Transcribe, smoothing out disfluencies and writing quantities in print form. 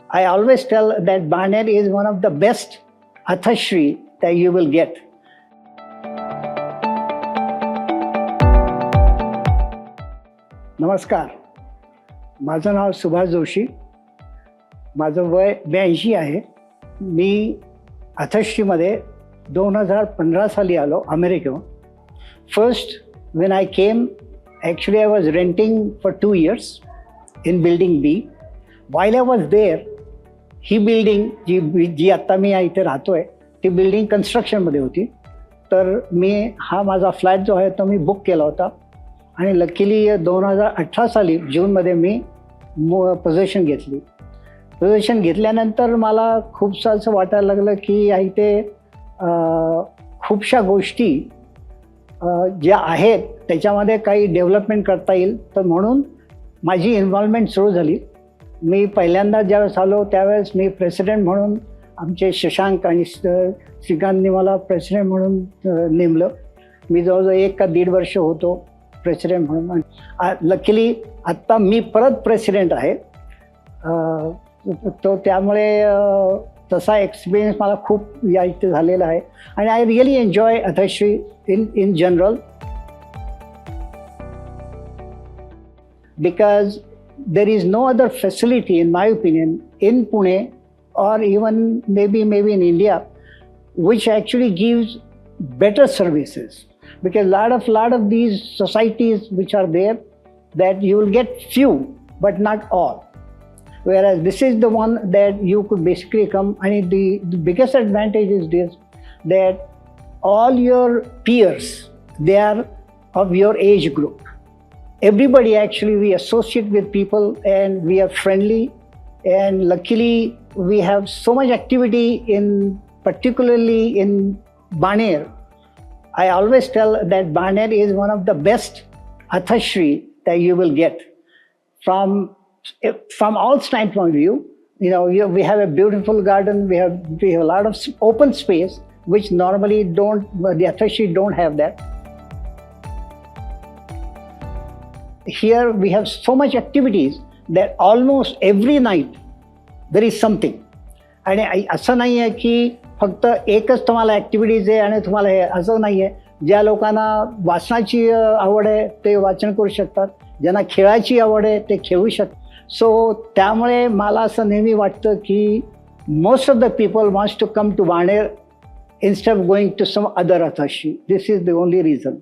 I always tell that Barnet is one of the best Athashri that you will get. नमस्कार, माझं नाव सुभाष जोशी. माझं वय 82 आहे. मी अथश्रीमध्ये 2015 साली आलो अमेरिकेहून. First when I came, actually I was renting for 2 years in building B. While I was there, ही building जी आत्ता मी इथे राहतोय ती बिल्डिंग कन्स्ट्रक्शनमध्ये होती. तर मी हा माझा फ्लॅट जो आहे तो मी बुक केला होता आणि लकीली 2018 साली जूनमध्ये मी पोझिशन घेतली. पोझिशन घेतल्यानंतर मला खूपसं असं वाटायला लागलं की इथे खूपशा गोष्टी ज्या आहेत त्याच्यामध्ये काही डेव्हलपमेंट करता येईल. तर म्हणून माझी इन्व्हॉल्वमेंट सुरू झाली. मी पहिल्यांदा ज्यावेळेस आलो त्यावेळेस मी प्रेसिडेंट म्हणून आमचे शशांक आणि श्रीकांतनी मला प्रेसिडेंट म्हणून नेमलं. मी जवळजवळ 1 का 1.5 वर्ष होतो प्रेसिडेंट म्हणून. लकीली आत्ता मी परत प्रेसिडेंट आहे. तो त्यामुळे तसा एक्सपिरियन्स मला खूप या इथे झालेला आहे आणि I really enjoy Athashri in general, because there is no other facility in my opinion in Pune or even maybe in India which actually gives better services, because lot of these societies which are there that you will get few but not all, whereas this is the one that you could basically come. And the biggest advantage is this, that all your peers, they are of your age group. Everybody actually, we associate with people and we are friendly, and luckily we have so much activity particularly in Barnet. I always tell that Barnet is one of the best Athashri that you will get from all standpoint point of view. You know, we have a beautiful garden, we have a lot of open space, which normally the Athashri don't have that. Here we have so much activities that almost every night there is something. आणि असं नाही आहे की फक्त एकच तुम्हाला activities आहे आणि तुम्हाला हे असं नाही आहे. ज्या लोकांना वाचनाची आवड आहे ते वाचन करू शकतात, ज्यांना खेळाची आवड आहे ते खेळू शकतात. सो त्यामुळे मला असं नेहमी वाटतं की most of the people wants to come to Baner instead of going to some other Athashri. This is the only reason.